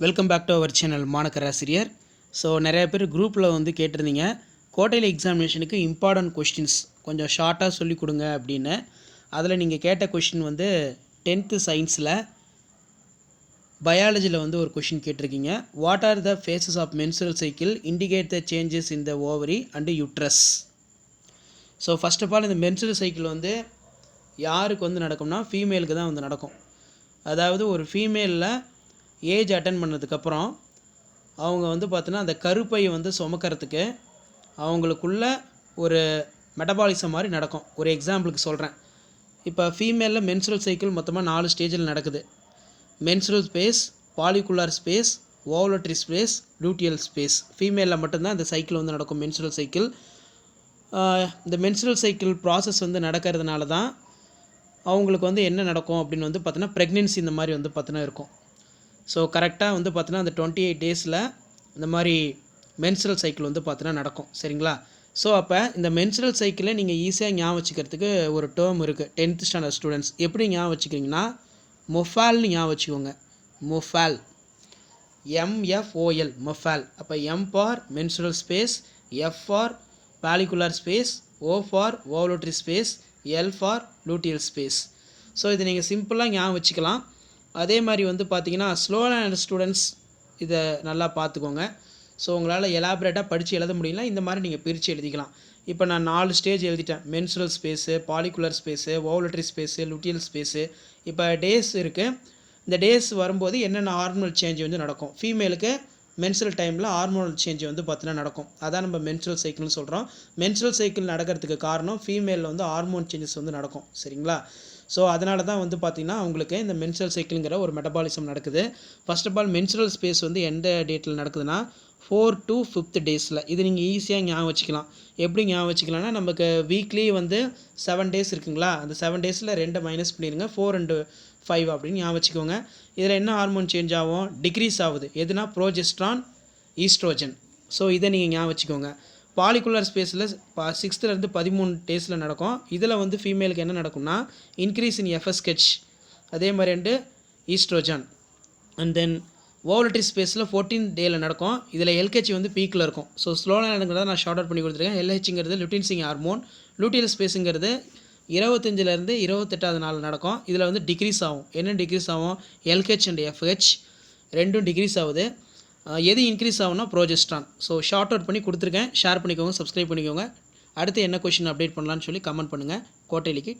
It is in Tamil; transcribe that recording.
Welcome back to our channel மாணக்கராசிரியர். ஸோ நிறைய பேர் குரூப்பில் வந்து கேட்டிருந்தீங்க, குவார்ட்டர்லி எக்ஸாமினேஷனுக்கு இம்பார்ட்டன்ட் கொஸ்டின்ஸ் கொஞ்சம் ஷார்ட்டாக சொல்லிக் கொடுங்க அப்படின்னு. அதில் நீங்கள் கேட்ட கொஷின் வந்து 10th சயின்ஸில் பயாலஜியில் வந்து ஒரு கொஷின் கேட்டிருக்கீங்க. What are the phases of menstrual cycle indicate the changes in the ovary and uterus. So first of all இந்த மென்சுரல் சைக்கிள் வந்து யாருக்கு வந்து நடக்கும்னா ஃபீமேலுக்கு தான் வந்து நடக்கும். அதாவது ஒரு ஃபீமேலில் ஏஜ் அட்டன் பண்ணதுக்கப்புறம் அவங்க வந்து பார்த்தோன்னா அந்த கருப்பையை வந்து சுமக்கிறதுக்கு அவங்களுக்குள்ள ஒரு மெட்டபாலிசம் மாதிரி நடக்கும். ஒரு எக்ஸாம்பிளுக்கு சொல்கிறேன். இப்போ ஃபீமேலில் மென்சுரல் சைக்கிள் மொத்தமாக 4 ஸ்டேஜில் நடக்குது. Menstrual phase, follicular phase, ovulatory phase, luteal phase. ஃபீமேலில் மட்டும்தான் இந்த சைக்கிள் வந்து நடக்கும், மென்சுரல் சைக்கிள். இந்த மென்சுரல் சைக்கிள் ப்ராசஸ் வந்து நடக்கிறதுனால தான் அவங்களுக்கு வந்து என்ன நடக்கும் அப்படின்னு வந்து பார்த்தோன்னா ப்ரெக்னென்சி இந்த மாதிரி வந்து பார்த்தோன்னா இருக்கும். ஸோ கரெக்டாக வந்து பார்த்தோன்னா அந்த 28 டேஸில் இந்த மாதிரி மென்சுரல் சைக்கிள் வந்து பார்த்தோன்னா நடக்கும். சரிங்களா? ஸோ அப்போ இந்த மென்சுரல் சைக்கிளை நீங்கள் ஈஸியாக ஞாபகம் வச்சுக்கிறதுக்கு ஒரு டேர்ம் இருக்குது 10th ஸ்டாண்டர்ட் ஸ்டூடெண்ட்ஸ். எப்படி ஞாபகம் வச்சுக்கிறீங்கன்னா மொஃபால்னு ஞாபகம் வச்சுக்கோங்க. மொஃபால், MFOL, மொஃபால். அப்போ M for menstrual phase, F for follicular phase, O for ovulatory phase, L for luteal phase. So இதை நீங்கள் சிம்பிளாக ஞாபகம் வச்சுக்கலாம். அதே மாதிரி வந்து பார்த்தீங்கன்னா ஸ்லோ லேர்னர் ஸ்டூடெண்ட்ஸ் இதை நல்லா பார்த்துக்கோங்க. ஸோ உங்களால் எலாபரேட்டாக படித்து எழுத முடியல, இந்த மாதிரி நீங்கள் பிரித்து எழுதிக்கலாம். இப்போ நான் 4 ஸ்டேஜ் எழுதிட்டேன். Menstrual phase, follicular phase, ovulatory phase, luteal phase. இப்போ டேஸ் இருக்குது. இந்த டேஸ் வரும்போது என்னென்ன ஹார்மோனல் சேஞ்ச் வந்து நடக்கும். ஃபீமேலுக்கு மென்சுரல் டைமில் ஹார்மோனல் சேஞ்ச் வந்து பார்த்தீங்கன்னா நடக்கும். அதான் நம்ம மென்சுரல் சைக்கிள்னு சொல்கிறோம். மென்சுரல் சைக்கிள் நடக்கிறதுக்கு காரணம் ஃபீமேலில் வந்து ஹார்மோன் சேஞ்சஸ் வந்து நடக்கும். சரிங்களா? ஸோ அதனால தான் வந்து பார்த்திங்கன்னா அவங்களுக்கு இந்த மென்சுரல் சைக்கிளுங்கிற ஒரு மெட்டபாலிசம் நடக்குது. First of all menstrual space வந்து எந்த டேட்டில் நடக்குதுன்னா 4 to 5th டேஸில். இது நீங்கள் ஈஸியாக ஞாபகம் வச்சுக்கலாம். எப்படி ஞாபகம் வச்சுக்கலாம்னா நமக்கு வீக்லி வந்து 7 டேஸ் இருக்குங்களா, அந்த 7 டேஸில் 2 மைனஸ் பண்ணிடுங்க, 4 and 5 அப்படின்னு ஞாபகம் வச்சுக்கோங்க. இதில் என்ன ஹார்மோன் சேஞ்ச் ஆகும்? டிக்ரீஸ் ஆகுது. எதுனா ப்ரோஜெஸ்ட்ரான், ஈஸ்ட்ரோஜன். ஸோ இதை நீங்கள் ஞாபகம் வச்சுக்கோங்க. பாலிகுலர் ஸ்பேஸில் 6th 13 டேஸில் நடக்கும். இதில் வந்து ஃபீமேலுக்கு என்ன நடக்கும்னா இன்க்ரீஸ் இன் FSH, அதே மாதிரி ஈஸ்ட்ரோஜன். அண்ட் தென் ஓவலட்டரி ஸ்பேஸில் 14th டேயில் நடக்கும். இதில் LH வந்து பீக்கில் இருக்கும். ஸோ ஸ்லோவாக நடக்கிறத நான் ஷார்ட் அவுட் பண்ணி கொடுத்துருக்கேன். LHங்கிறது லுட்டின்சிங் ஹார்மோன். லூட்டியல் ஸ்பேஸுங்கிறது 25லேருந்து 28வது நாள் நடக்கும். இதில் வந்து டிக்ரீஸ் ஆகும். என்ன டிக்ரீஸ் ஆகும்? LH அண்ட் FH ரெண்டும் டிக்ரீஸ் ஆகுது. எது இன்க்ரீஸ் ஆகும்னா ப்ரோஜெஸ்ட்ரான். ஸோ ஷார்ட் அவுட் பண்ணி கொடுத்துருக்கேன். ஷேர் பண்ணிக்கோங்க, சப்ஸ்கிரைப் பண்ணிக்கோங்க. அடுத்து என்ன கொஷின் அப்டேட் பண்ணலான்னு சொல்லி கமெண்ட் பண்ணுங்கள். கோட்டைலிக்கு